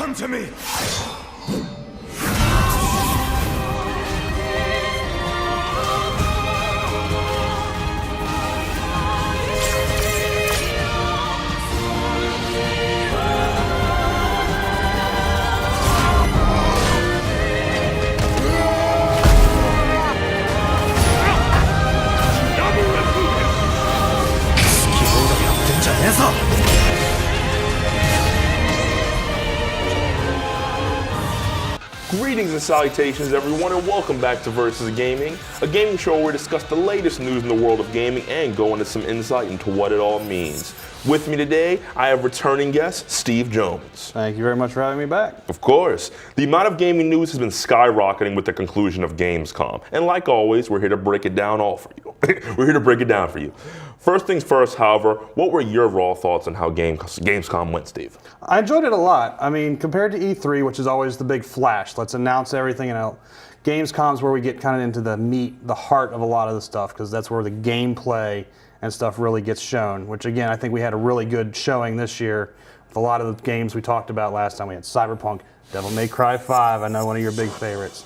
Come to me! Greetings and salutations, everyone, and welcome back to Versus Gaming, a gaming show where we discuss the latest news in the world of gaming and go into some insight into what it all means. With me today, I have returning guest, Steve Jones. Thank you very much for having me back. Of course. The amount of gaming news has been skyrocketing with the conclusion of Gamescom. And like always, we're here to break it down all for you. We're here to break it down for you. First things first, however, what were your raw thoughts on how Gamescom went, Steve? I enjoyed it a lot. I mean, compared to E3, which is always the big flash, let's announce everything, and Gamescom's where we get kind of into the meat, the heart of a lot of the stuff, because that's where the gameplay and stuff really gets shown, which again, I think we had a really good showing this year with a lot of the games we talked about last time. We had Cyberpunk, Devil May Cry 5, I know one of your big favorites,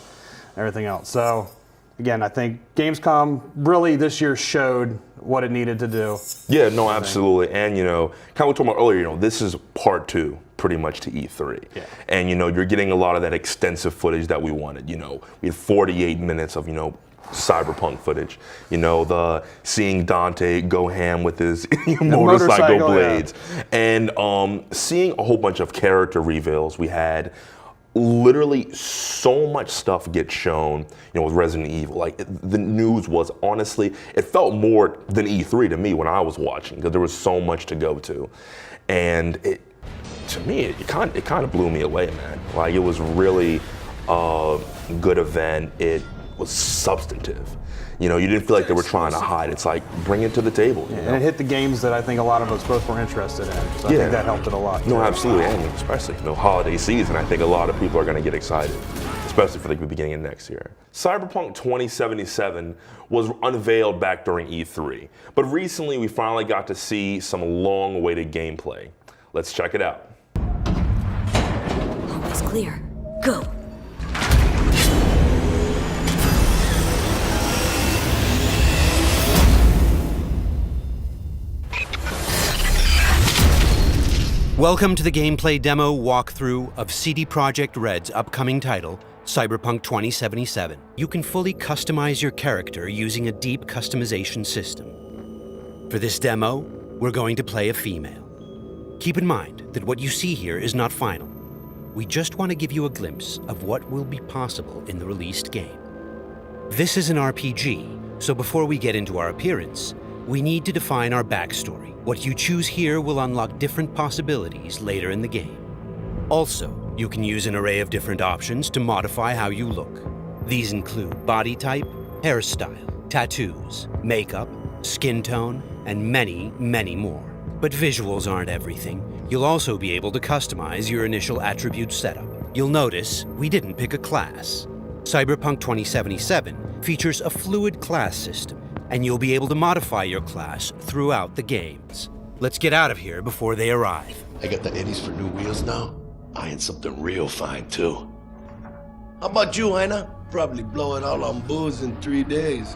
everything else. So again, I think Gamescom really this year showed what it needed to do. Yeah, no, absolutely. And, kind of what we talked about earlier, this is part two pretty much to E3. Yeah. And, you're getting a lot of that extensive footage that we wanted. We had 48 minutes of, Cyberpunk footage. The seeing Dante go ham with his motorcycle blades. Yeah. And seeing a whole bunch of character reveals. We had literally so much stuff get shown, with Resident Evil. Like, the news was honestly, it felt more than E3 to me when I was watching, because there was so much to go to. And to me, it kind of blew me away, man. Like, it was really a good event. It was substantive. You didn't feel like they were trying to hide. It's like, bring it to the table. And it hit the games that I think a lot of us both were interested in. So I think that helped it a lot. No, absolutely. And especially, holiday season, I think a lot of people are going to get excited, especially for the beginning of next year. Cyberpunk 2077 was unveiled back during E3, but recently we finally got to see some long-awaited gameplay. Let's check it out. Almost clear. Go. Welcome to the gameplay demo walkthrough of CD Projekt Red's upcoming title, Cyberpunk 2077. You can fully customize your character using a deep customization system. For this demo, we're going to play a female. Keep in mind that what you see here is not final. We just want to give you a glimpse of what will be possible in the released game. This is an RPG, so before we get into our appearance, we need to define our backstory. What you choose here will unlock different possibilities later in the game. Also, you can use an array of different options to modify how you look. These include body type, hairstyle, tattoos, makeup, skin tone, and many, many more. But visuals aren't everything. You'll also be able to customize your initial attribute setup. You'll notice we didn't pick a class. Cyberpunk 2077 features a fluid class system, and you'll be able to modify your class throughout the games. Let's get out of here before they arrive. I got the eddies for new wheels now. Eyeing something real fine, too. How about you, Aina? Probably blow it all on booze in 3 days.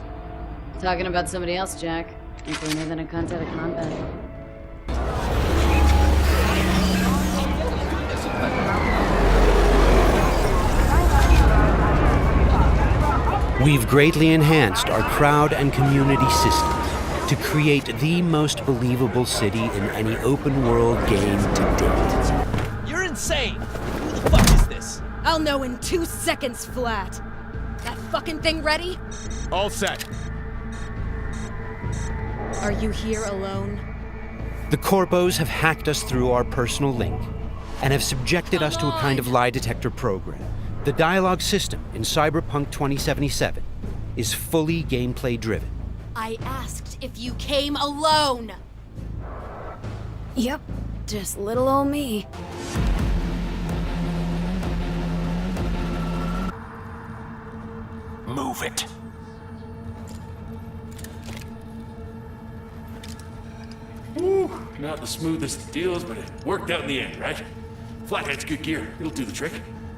Talking about somebody else, Jack. You cleaner than a cunt out of combat. We've greatly enhanced our crowd and community systems to create the most believable city in any open-world game to date. You're insane! Who the fuck is this? I'll know in 2 seconds flat. That fucking thing ready? All set. Are you here alone? The Corpos have hacked us through our personal link and have subjected us to a kind of lie detector program. The dialogue system in Cyberpunk 2077 is fully gameplay driven. I asked if you came alone. Yep, just little old me. Move it. Whew, not the smoothest of deals, but it worked out in the end, right? Flathead's good gear. It'll do the trick.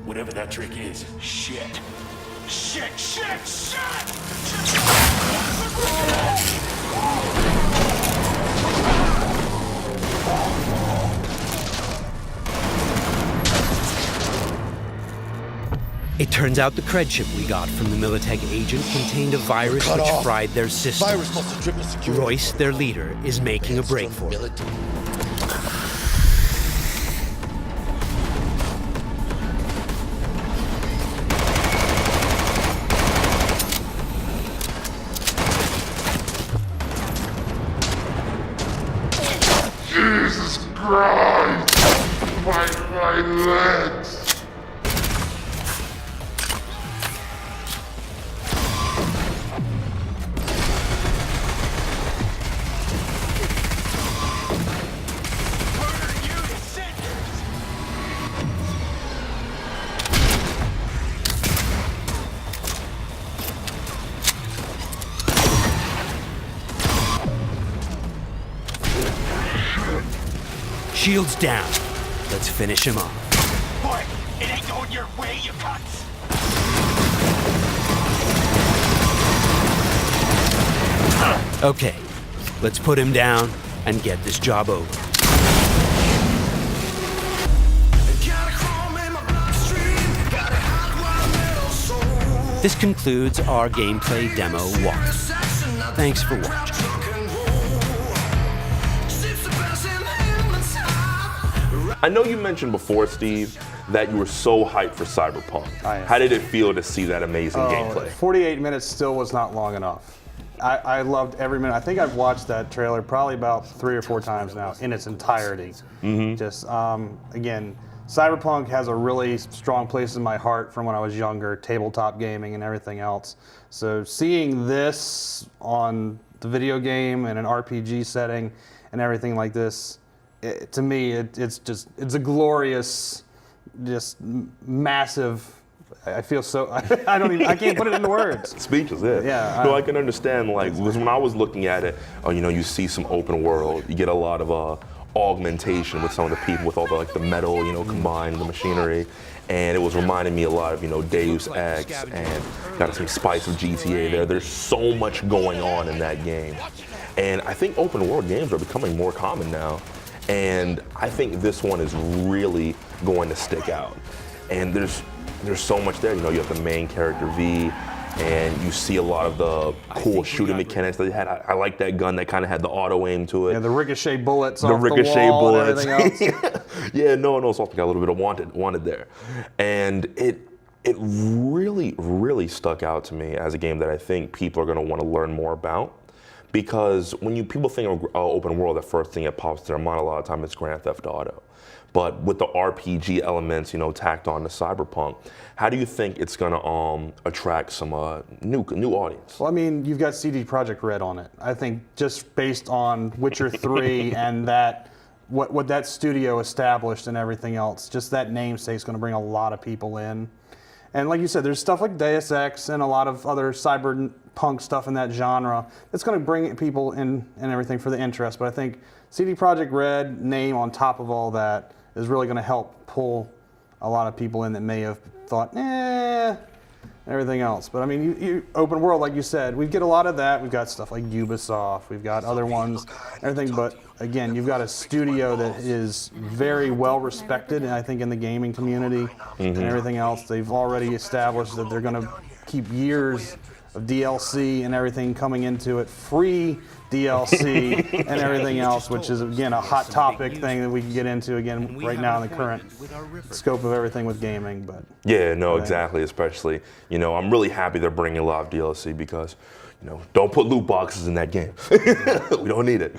Whatever that trick is. Shit. Shit, shit, shit! It turns out the cred chip we got from the Militech agent contained a virus Cut which off. fried their system. Virus must have tripped the security. Royce, their leader, is making a break for it. Military. Jesus Christ! My legs! Shields down. Let's finish him off. Boy, it ain't going your way, you cunts! Okay, let's put him down and get this job over. This concludes our gameplay demo walkthrough. Thanks for watching. I know you mentioned before, Steve, that you were so hyped for Cyberpunk. I am. How did it feel to see that amazing gameplay? 48 minutes still was not long enough. I loved every minute. I think I've watched that trailer probably about 3 or 4 times now in its entirety. Just, again, Cyberpunk has a really strong place in my heart from when I was younger, tabletop gaming and everything else. So seeing this on the video game and an RPG setting and everything like this, to me, it's a glorious, just massive. I feel so. I can't put it into words. Speechless, yeah. Yeah, No, I can understand. Like, because when I was looking at it, you see some open world. You get a lot of augmentation with some of the people, with all the the metal, combined, the machinery, and it was reminding me a lot of Deus Ex, and got some spice of GTA there. There's so much going on in that game, and I think open world games are becoming more common now. And I think this one is really going to stick out. And there's so much there. You have the main character V, and you see a lot of the cool shooting mechanics that they had. I like that gun that kind of had the auto aim to it. Yeah, the ricochet bullets The off ricochet the wall bullets. and everything else. Yeah, no, so I got a little bit of wanted there, and it really, really stuck out to me as a game that I think people are going to want to learn more about. Because when people think of open world, the first thing that pops to their mind a lot of time is Grand Theft Auto. But with the RPG elements, tacked on to Cyberpunk, how do you think it's going to attract some new audience? Well, I mean, you've got CD Projekt Red on it. I think just based on Witcher 3 and what that studio established and everything else, just that namesake is going to bring a lot of people in. And like you said, there's stuff like Deus Ex and a lot of other cyberpunk stuff in that genre that's going to bring people in and everything for the interest. But I think CD Projekt Red name on top of all that is really going to help pull a lot of people in that may have thought, everything else. But I mean, you open world, like you said, we get a lot of that. We've got stuff like Ubisoft, we've got other ones, everything. But again, you've got a studio that is very well respected, and I think in the gaming community and everything else, they've already established that they're going to keep years of DLC and everything coming into it, free DLC and everything else, which is again a hot topic thing that we can get into again right now in the current scope of everything with gaming. But yeah, no, exactly. Especially, I'm really happy they're bringing a lot of DLC because, don't put loot boxes in that game. We don't need it.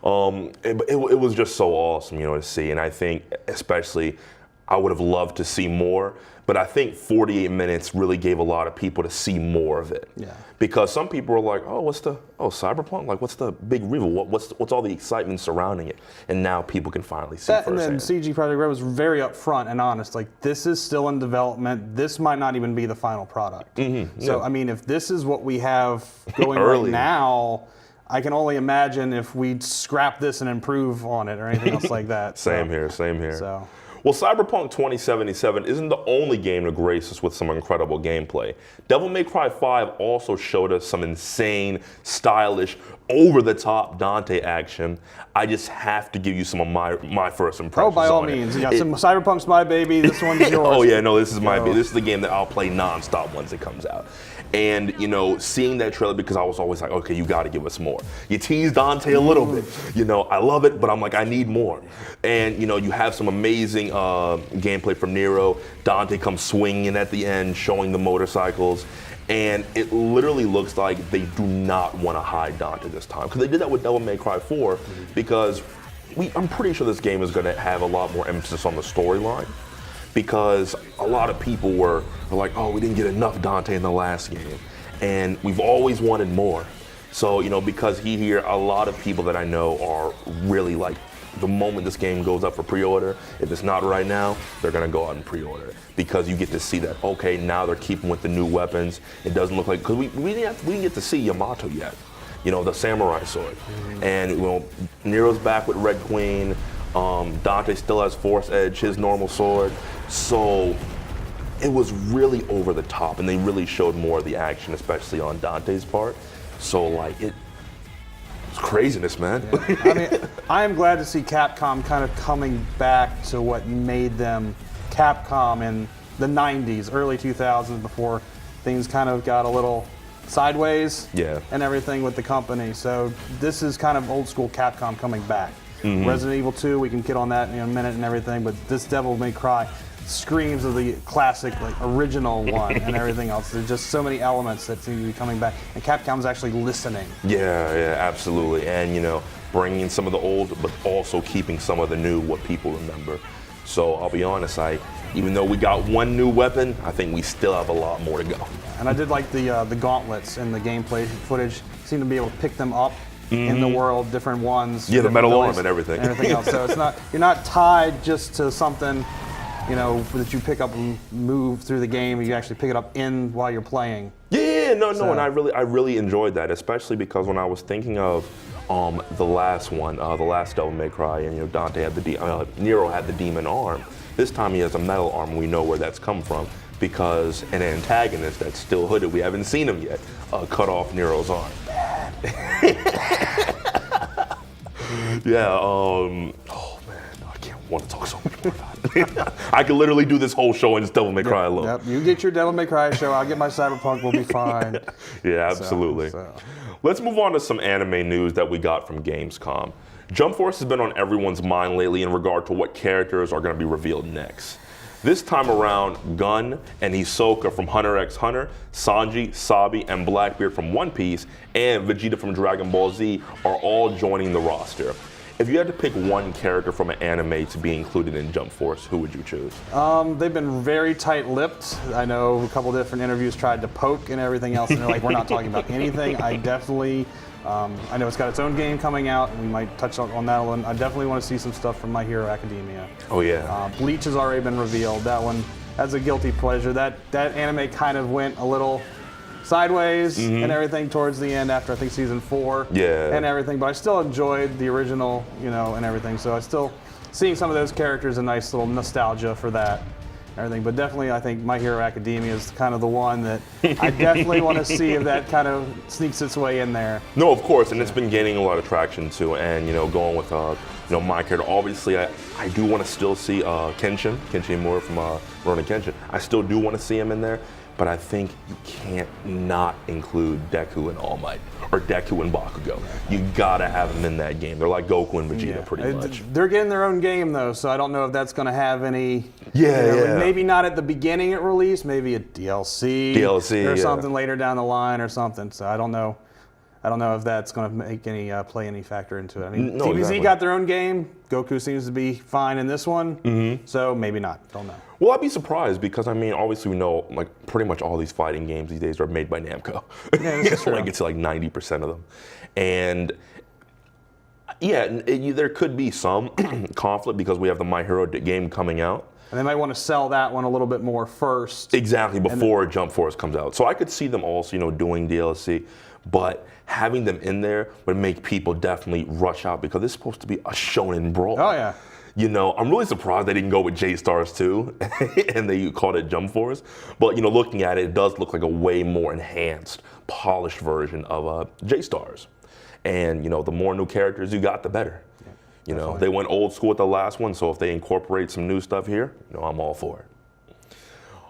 It was just so awesome, to see, and I think especially I would have loved to see more. But I think 48 minutes really gave a lot of people to see more of it. Yeah. Because some people are like, Cyberpunk? Like, what's the big reveal? What's all the excitement surrounding it? And now people can finally see that. firsthand. And then CG Projekt Red was very upfront and honest. Like, this is still in development. This might not even be the final product. So, I mean, if this is what we have going right now, I can only imagine if we'd scrap this and improve on it or anything else like that. Same here. So. Well, Cyberpunk 2077 isn't the only game to grace us with some incredible gameplay. Devil May Cry 5 also showed us some insane, stylish, over-the-top Dante action. I just have to give you some of my first impressions. Oh, by all on means. it. Yeah, Cyberpunk's my baby. This one's yours. Oh yeah, no, this is my baby. This is the game that I'll play nonstop once it comes out. And you know, seeing that trailer, because I was always like, okay, you got to give us more. You teased Dante a little bit. You know, I love it, but I'm like, I need more. And you know, you have some amazing gameplay from Nero. Dante comes swinging at the end, showing the motorcycles. And it literally looks like they do not want to hide Dante this time. Because they did that with Devil May Cry 4, because I'm pretty sure this game is going to have a lot more emphasis on the storyline. Because a lot of people were like, oh, we didn't get enough Dante in the last game. And we've always wanted more. So, you know, because here, a lot of people that I know are really like, the moment this game goes up for pre-order, if it's not right now, they're gonna go out and pre-order it. Because you get to see that, okay, now they're keeping with the new weapons. It doesn't look like, because we didn't get to see Yamato yet. You know, the samurai sword. And, you know, Nero's back with Red Queen. Dante still has Force Edge, his normal sword. So it was really over the top, and they really showed more of the action, especially on Dante's part. So like it's craziness, man. Yeah. I mean, I am glad to see Capcom kind of coming back to what made them Capcom in the 90s, early 2000s, before things kind of got a little sideways and everything with the company. So this is kind of old school Capcom coming back. Resident Evil 2, we can get on that in a minute and everything, but this Devil May Cry screams of the classic, like original one and everything else. There's just so many elements that seem to be coming back, and Capcom's actually listening. Yeah, absolutely. And you know, bringing some of the old, but also keeping some of the new, what people remember. So I'll be honest, even though we got one new weapon, I think we still have a lot more to go. And I did like the gauntlets in the gameplay footage. Seem to be able to pick them up in the world, different ones. Yeah, the metal arm and everything. Else. So it's not, you're not tied just to something, you know, that you pick up and move through the game. You actually pick it up while you're playing. Yeah, no, and I really enjoyed that, especially because when I was thinking of the last one, the last Devil May Cry, and you know, Dante had Nero had the demon arm. This time he has a metal arm. We know where that's come from, because an antagonist that's still hooded, we haven't seen him yet, cut off Nero's arm. Yeah, oh man, I can't want to talk so much more about it. I could literally do this whole show and just Devil May Cry alone. Yep, you get your Devil May Cry show, I'll get my Cyberpunk, we'll be fine. Yeah, absolutely. Let's move on to some anime news that we got from Gamescom. Jump Force has been on everyone's mind lately in regard to what characters are going to be revealed next. This time around, Gun and Hisoka from Hunter x Hunter, Sanji, Sabi, and Blackbeard from One Piece, and Vegeta from Dragon Ball Z are all joining the roster. If you had to pick one character from an anime to be included in Jump Force, who would you choose? They've been very tight-lipped. I know a couple different interviews tried to poke and everything else, and they're like, we're not talking about anything. I definitely, I know it's got its own game coming out, and we might touch on that one. I definitely want to see some stuff from My Hero Academia. Oh yeah. Bleach has already been revealed. That one, that's a guilty pleasure. That anime kind of went a little sideways and everything towards the end after I think season 4 and everything, but I still enjoyed the original, you know, and everything. So I still seeing some of those characters, a nice little nostalgia for that. Everything, but definitely I think My Hero Academia is kind of the one that I definitely want to see if that kind of sneaks its way in there. No, of course, and it's been gaining a lot of traction too. And you know, going with you know, my character, obviously I do want to still see Kenshin Imura from Rurouni Kenshin. I still do want to see him in there, but I think you can't not include Deku and All Might, or Deku and Bakugo. You gotta have them in that game. They're like Goku and Vegeta, pretty much. They're getting their own game though, so I don't know if that's gonna have any. Maybe not at the beginning at release. Maybe a DLC or something later down the line or something. So I don't know. I don't know if that's going to make any play any factor into it. I mean, DBZ got their own game. Goku seems to be fine in this one, so maybe not. Don't know. Well, I'd be surprised because I mean, obviously we know like pretty much all these fighting games these days are made by Namco. Yeah, that's true. Like it's like 90% of them, and yeah, there could be some conflict because we have the My Hero game coming out. And they might want to sell that one a little bit more first. Exactly, before Jump Force comes out. So I could see them also, you know, doing DLC, but having them in there would make people definitely rush out because it's supposed to be a shonen brawl. Oh yeah. You know, I'm really surprised they didn't go with J-Stars too, and they called it Jump Force. But, you know, looking at it, it does look like a way more enhanced, polished version of J-Stars. And, you know, the more new characters you got, the better. Yeah, you know, they went old school with the last one, so if they incorporate some new stuff here, you know, I'm all for it.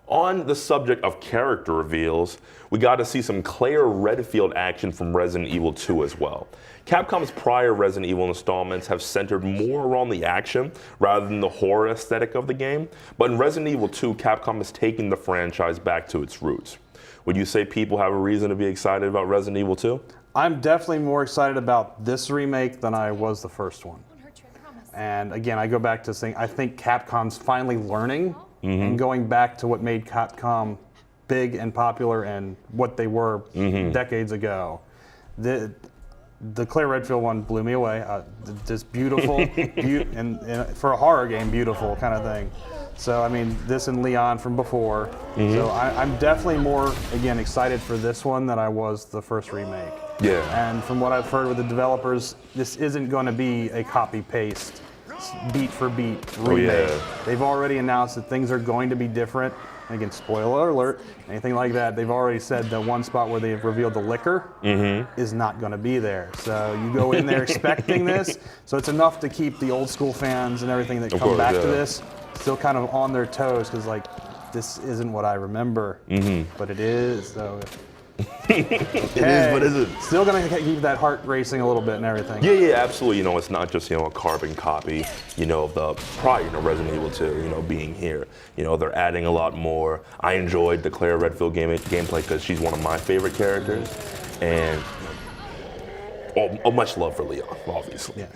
On the subject of character reveals, we got to see some Claire Redfield action from Resident Evil 2 as well. Capcom's prior Resident Evil installments have centered more around the action rather than the horror aesthetic of the game, but in Resident Evil 2, Capcom is taking the franchise back to its roots. Would you say people have a reason to be excited about Resident Evil 2? I'm definitely more excited about this remake than I was the first one. And again, I go back to saying I think Capcom's finally learning and going back to what made Capcom big and popular and what they were decades ago. The Claire Redfield one blew me away. Just beautiful, and for a horror game, beautiful kind of thing. So I mean, this and Leon from before. So I'm definitely more, again, excited for this one than I was the first remake. Yeah. And from what I've heard with the developers, this isn't going to be a copy-paste, beat-for-beat remake. They've already announced that things are going to be different. And again, spoiler alert, anything like that, they've already said that one spot where they've revealed the liquor is not going to be there. So you go in there expecting this. So it's enough to keep the old school fans and everything that come back to this still kind of on their toes, because like, this isn't what I remember, but it is. So it is what is it? Still gonna keep that heart racing a little bit and everything. Yeah, absolutely. You know, it's not just, you know, a carbon copy, you know, of the prior, you know, Resident Evil 2, you know, being here. You know, they're adding a lot more. I enjoyed the Claire Redfield gameplay because she's one of my favorite characters, and much love for Leon, obviously.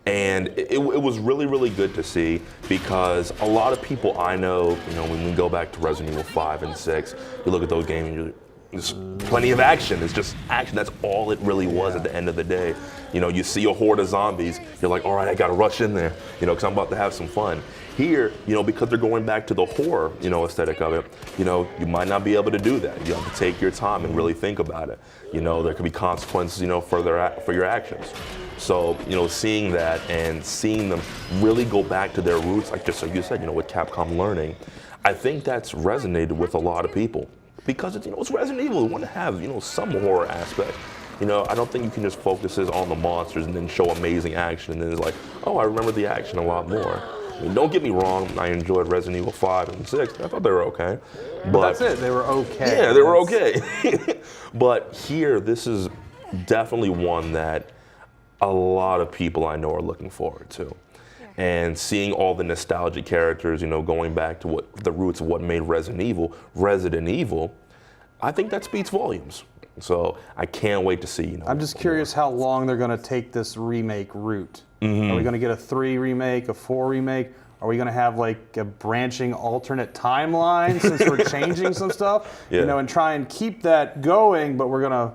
And it was really, really good to see, because a lot of people I know, you know, when we go back to Resident Evil 5 and 6, you look at those games and there's plenty of action. It's just action. That's all it really was at the end of the day. You know, you see a horde of zombies, you're like, all right, I gotta rush in there, you know, because I'm about to have some fun. Here, you know, because they're going back to the horror, you know, aesthetic of it, you know, you might not be able to do that. You have to take your time and really think about it. You know, there could be consequences, you know, for your actions. So, you know, seeing that and seeing them really go back to their roots, like just like you said, you know, with Capcom learning, I think that's resonated with a lot of people. Because it's, you know, it's Resident Evil. We want to have, you know, some horror aspect. You know, I don't think you can just focus on the monsters and then show amazing action and then it's like, oh, I remember the action a lot more. I mean, don't get me wrong, I enjoyed Resident Evil 5 and 6. I thought they were okay. But that's it, they were okay. Yeah, they were okay. But here, this is definitely one that a lot of people I know are looking forward to. And seeing all the nostalgic characters, you know, going back to what the roots of what made Resident Evil, I think that speaks volumes. So I can't wait to see. You know, I'm just curious how long they're going to take this remake route. Are we going to get a 3 remake, a 4 remake? Are we going to have like a branching alternate timeline since we're changing some stuff? You know, and try and keep that going, but we're going to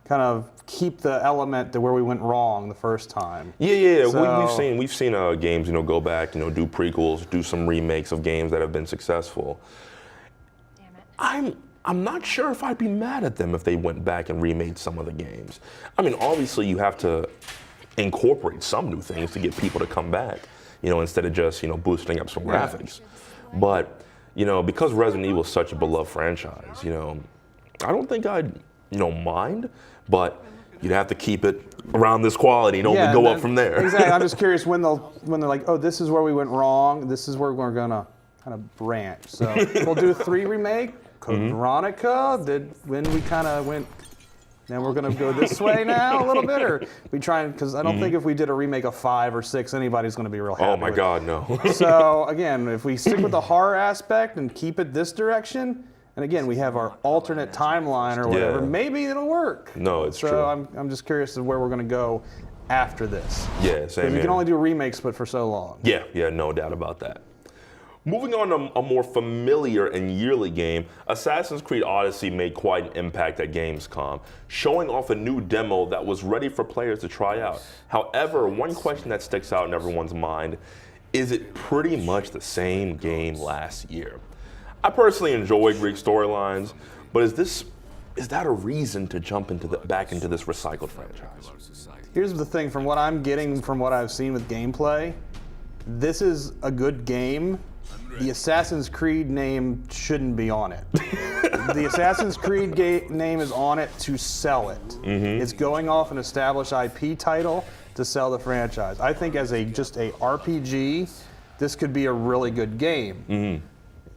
kind of keep the element to where we went wrong the first time. Yeah. So, we've seen games, you know, go back, you know, do prequels, do some remakes of games that have been successful. Damn it. I'm not sure if I'd be mad at them if they went back and remade some of the games. I mean, obviously you have to incorporate some new things to get people to come back, you know, instead of just, you know, boosting up some graphics. But, you know, because Resident Evil is such a beloved franchise, you know, I don't think I'd, you know, mind, but you'd have to keep it around this quality and only go up from there. Exactly. I'm just curious when they're like, oh, this is where we went wrong. This is where we're gonna kind of branch. So we'll do a 3 remake. Code Veronica. When we kind of went, now we're gonna go this way now a little bit, or we try and, because I don't think if we did a remake of 5 or 6, anybody's gonna be real happy. Oh my God, no. So again, if we stick with the horror aspect and keep it this direction. And again, we have our alternate timeline or whatever. Maybe it'll work. No, it's true. So I'm just curious of where we're going to go after this. Yeah, same here. You can only do remakes, but for so long. Yeah, no doubt about that. Moving on to a more familiar and yearly game, Assassin's Creed Odyssey made quite an impact at Gamescom, showing off a new demo that was ready for players to try out. However, one question that sticks out in everyone's mind, is it pretty much the same game last year? I personally enjoy Greek storylines, but is that a reason to jump back into this recycled franchise? Here's the thing, from what I'm getting from what I've seen with gameplay, this is a good game. The Assassin's Creed name shouldn't be on it. The Assassin's Creed name is on it to sell it. It's going off an established IP title to sell the franchise. I think as just a RPG, this could be a really good game.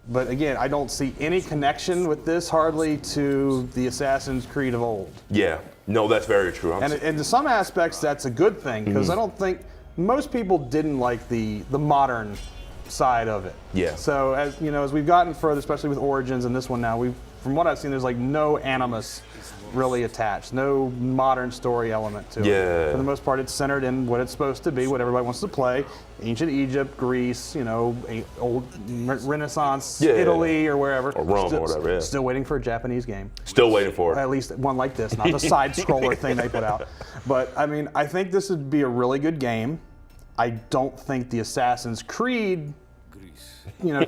But again, I don't see any connection with this hardly to the Assassin's Creed of old. Yeah, no, that's very true. And in some aspects, that's a good thing, because I don't think most people didn't like the modern side of it. Yeah. So as you know, as we've gotten further, especially with Origins and this one now, from what I've seen, there's like no animus really attached, no modern story element to it. For the most part, it's centered in what it's supposed to be, what everybody wants to play. Ancient Egypt, Greece, old Renaissance, Italy, or wherever. Or Rome, or whatever, Still waiting for a Japanese game. Still waiting for it. At least one like this, not the side-scroller thing they put out. But, I mean, I think this would be a really good game. I don't think the Assassin's Creed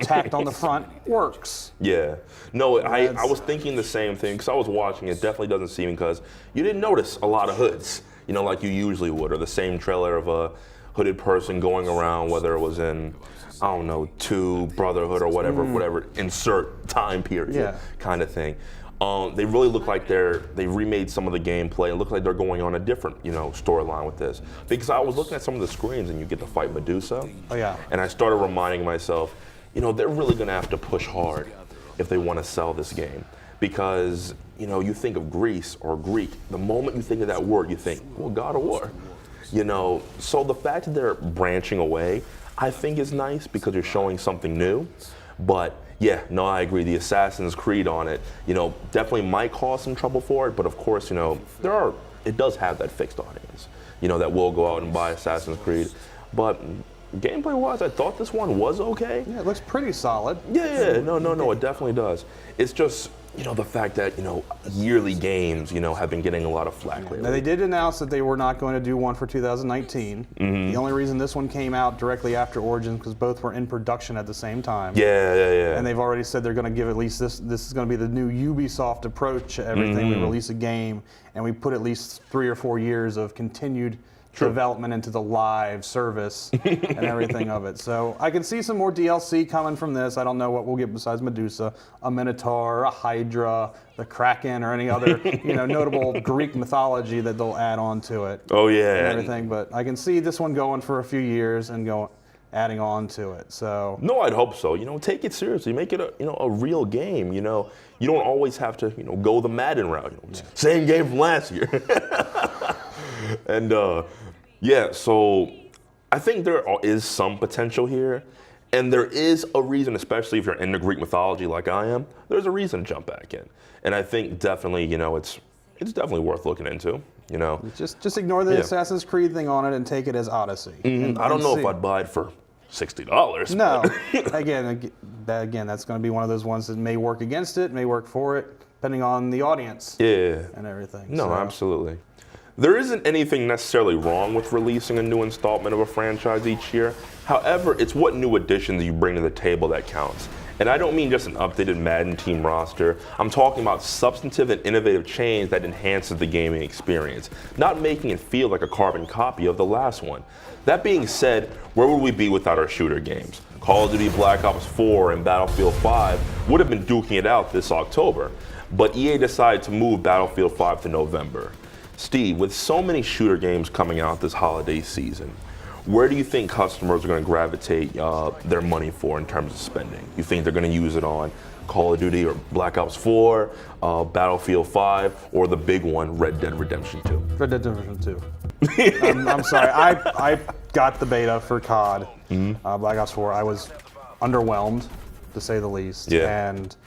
tacked on the front works. Yeah. No, I was thinking the same thing, because I was watching. It definitely doesn't seem, because you didn't notice a lot of hoods, like you usually would, or the same trailer of a hooded person going around, whether it was in, I don't know, 2, Brotherhood, or whatever, insert time period kind of thing. They really look like they remade some of the gameplay. It looks like they're going on a different, storyline with this. Because I was looking at some of the screens, and you get to fight Medusa. Oh yeah. And I started reminding myself, they're really going to have to push hard if they want to sell this game. Because, you think of Greece or Greek, the moment you think of that word, you think, well, God of War. So the fact that they're branching away, I think is nice, because you're showing something new. But yeah, no, I agree. The Assassin's Creed on it, definitely might cause some trouble for it. But of course, it does have that fixed audience, that will go out and buy Assassin's Creed. But gameplay-wise, I thought this one was okay. Yeah, it looks pretty solid. Yeah, no, it definitely does. It's just, the fact that, yearly games, have been getting a lot of flack lately. Now, they did announce that they were not going to do one for 2019. The only reason this one came out directly after Origins, because both were in production at the same time. Yeah. And they've already said they're going to give at least this is going to be the new Ubisoft approach to everything. We release a game, and we put at least 3 or 4 years of continued development into the live service and everything of it. So I can see some more DLC coming from this. I don't know what we'll get besides Medusa, a Minotaur, a Hydra, the Kraken, or any other notable Greek mythology that they'll add on to it. Oh yeah. And everything. But I can see this one going for a few years and adding on to it. So no, I'd hope so. Take it seriously. Make it a real game. You don't always have to go the Madden route. Same game from last year. And so I think there is some potential here, and there is a reason, especially if you're into Greek mythology like I am. There's a reason to jump back in, and I think definitely it's definitely worth looking into. Just ignore the Assassin's Creed thing on it and take it as Odyssey. I don't know if I'd buy it for $60. No, again, that's going to be one of those ones that may work against it, may work for it, depending on the audience. Yeah. And everything. No, absolutely. There isn't anything necessarily wrong with releasing a new installment of a franchise each year. However, it's what new additions you bring to the table that counts. And I don't mean just an updated Madden team roster. I'm talking about substantive and innovative change that enhances the gaming experience, not making it feel like a carbon copy of the last one. That being said, where would we be without our shooter games? Call of Duty Black Ops 4 and Battlefield 5 would have been duking it out this October, but EA decided to move Battlefield 5 to November. Steve, with so many shooter games coming out this holiday season, where do you think customers are going to gravitate their money for in terms of spending? You think they're going to use it on Call of Duty or Black Ops 4, Battlefield 5, or the big one, Red Dead Redemption 2? Red Dead Redemption 2. I'm sorry, I got the beta for COD, Black Ops 4. I was underwhelmed, to say the least. Yeah. And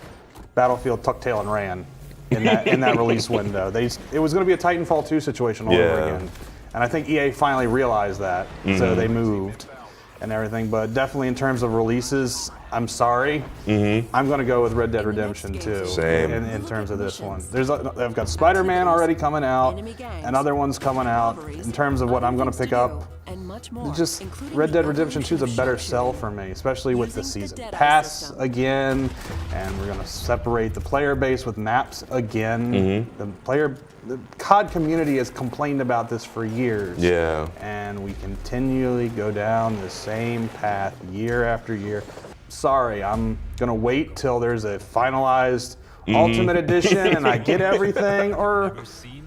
Battlefield tucked tail and ran in that release window. It was going to be a Titanfall 2 situation all over again. And I think EA finally realized that, so they moved and everything. But definitely in terms of releases, I'm sorry. I'm going to go with Red Dead Redemption 2 in terms of this one. I've got Spider-Man already coming out, and other ones coming out. In terms of what I'm going to pick up, and much more. Just including Red the Dead Redemption 2 is a evolution better of sell shooting. for me, especially with the Using the season Deadeye pass system. again, and we're gonna separate the player base with maps again. The COD community has complained about this for years. Yeah. And we continually go down the same path year after year. Sorry, I'm gonna wait till there's a finalized Ultimate Edition and I get everything, or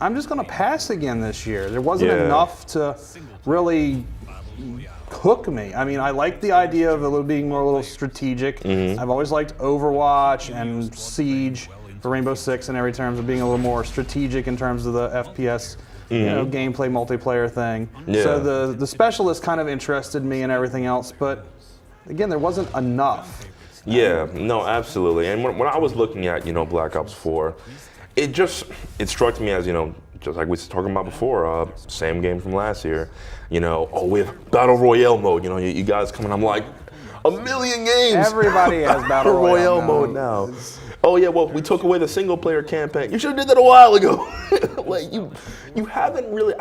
I'm just gonna pass again this year. There wasn't enough to really hook me. I mean, I like the idea of it being more a little strategic. I've always liked Overwatch and Siege for Rainbow Six in every terms of being a little more strategic in terms of the FPS, you know, gameplay multiplayer thing. So the specialist kind of interested me and everything else, but again, there wasn't enough. Yeah, no, absolutely. And when I was looking at, you know, Black Ops 4, it struck me as, you know, just like we were talking about before, same game from last year. You know, oh, we have Battle Royale mode. You know, you guys coming, I'm like, a million games. Everybody has Battle Royale mode now. Oh yeah, well, we took away the single player campaign. You should have did that a while ago. Like you haven't really.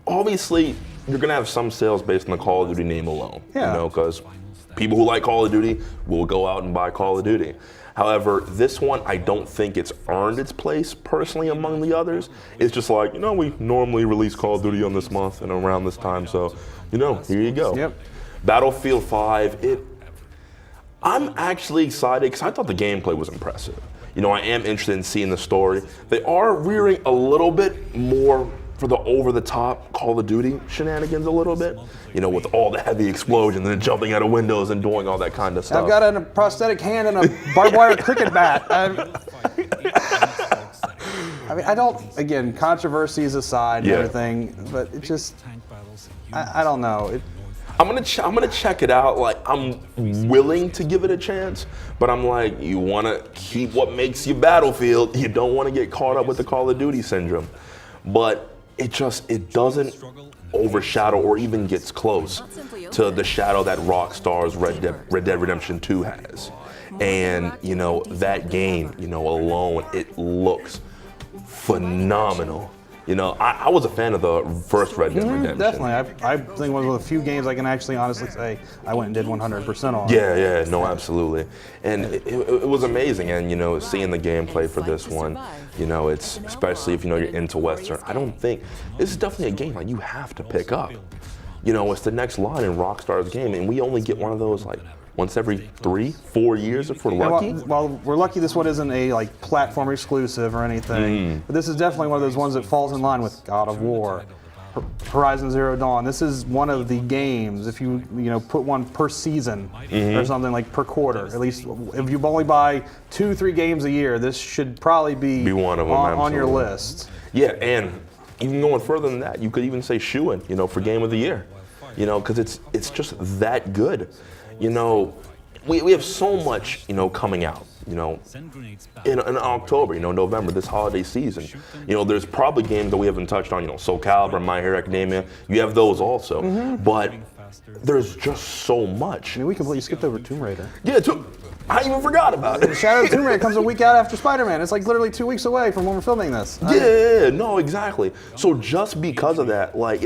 Obviously, you're gonna have some sales based on the Call of Duty name alone. Yeah. You know, because people who like Call of Duty will go out and buy Call of Duty. However, this one, I don't think it's earned its place personally among the others. It's just like, you know, we normally release Call of Duty on this month and around this time, so, you know, here you go. Yep. Battlefield 5, I'm actually excited because I thought the gameplay was impressive. You know, I am interested in seeing the story. They are rearing a little bit more for the over-the-top Call of Duty shenanigans a little bit. You know, with all the heavy explosions and jumping out of windows and doing all that kind of stuff. I've got a prosthetic hand and a barbed wire cricket bat. I mean, I don't, again, controversies aside and everything, but it just, I don't know. I'm gonna check it out. Like, I'm willing to give it a chance, but I'm like, you wanna keep what makes you Battlefield. You don't wanna get caught up with the Call of Duty syndrome. But it doesn't overshadow or even gets close to the shadow that Rockstar's Red Dead Redemption 2 has. And, you know, that game, you know, alone, it looks phenomenal. You know, I was a fan of the first Red Dead Redemption. Definitely. I think it was one of the few games I can actually honestly say I went and did 100% on. Yeah, no, absolutely. And it was amazing. And, you know, seeing the gameplay for this one, you know, it's, especially if, you know, you're into Western, I don't think, this is definitely a game like you have to pick up. You know, it's the next line in Rockstar's game, and we only get one of those, like, once every 3-4 years if we're lucky. Well, we're lucky this one isn't a like platform exclusive or anything, but this is definitely one of those ones that falls in line with God of War, Horizon Zero Dawn. This is one of the games, if you put one per season or something, like per quarter, at least if you only buy 2-3 games a year, this should probably be one of them on your list. Yeah, and even going further than that, you could even say shoo-in, you know, for Game of the Year, you know, because it's just that good. You know, we have so much, you know, coming out, you know, in October, you know, November, this holiday season. You know, there's probably games that we haven't touched on, you know, Soul Calibur, My Hero Academia. You have those also. But there's just so much. I mean, we completely skipped over Tomb Raider. Yeah, I even forgot about it. Shadow of the Tomb Raider comes a week out after Spider-Man. It's like literally 2 weeks away from when we're filming this. Yeah, no, exactly. So just because of that, like,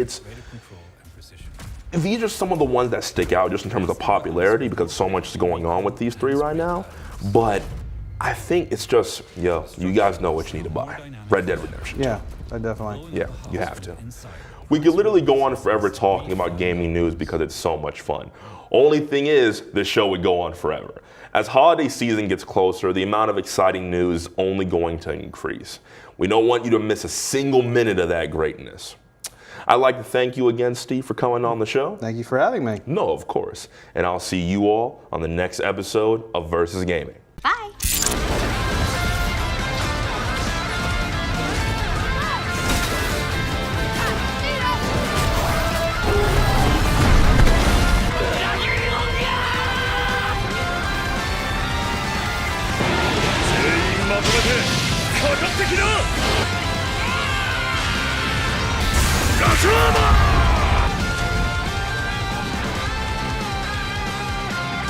these are some of the ones that stick out just in terms of popularity because so much is going on with these three right now. But I think it's just, you guys know what you need to buy. Red Dead Redemption. Yeah, definitely. Yeah, you have to. We could literally go on forever talking about gaming news because it's so much fun. Only thing is, this show would go on forever. As holiday season gets closer, the amount of exciting news is only going to increase. We don't want you to miss a single minute of that greatness. I'd like to thank you again, Steve, for coming on the show. Thank you for having me. No, of course. And I'll see you all on the next episode of Versus Gaming. Bye.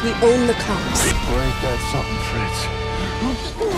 We own the cops. Ain't that something, Fritz?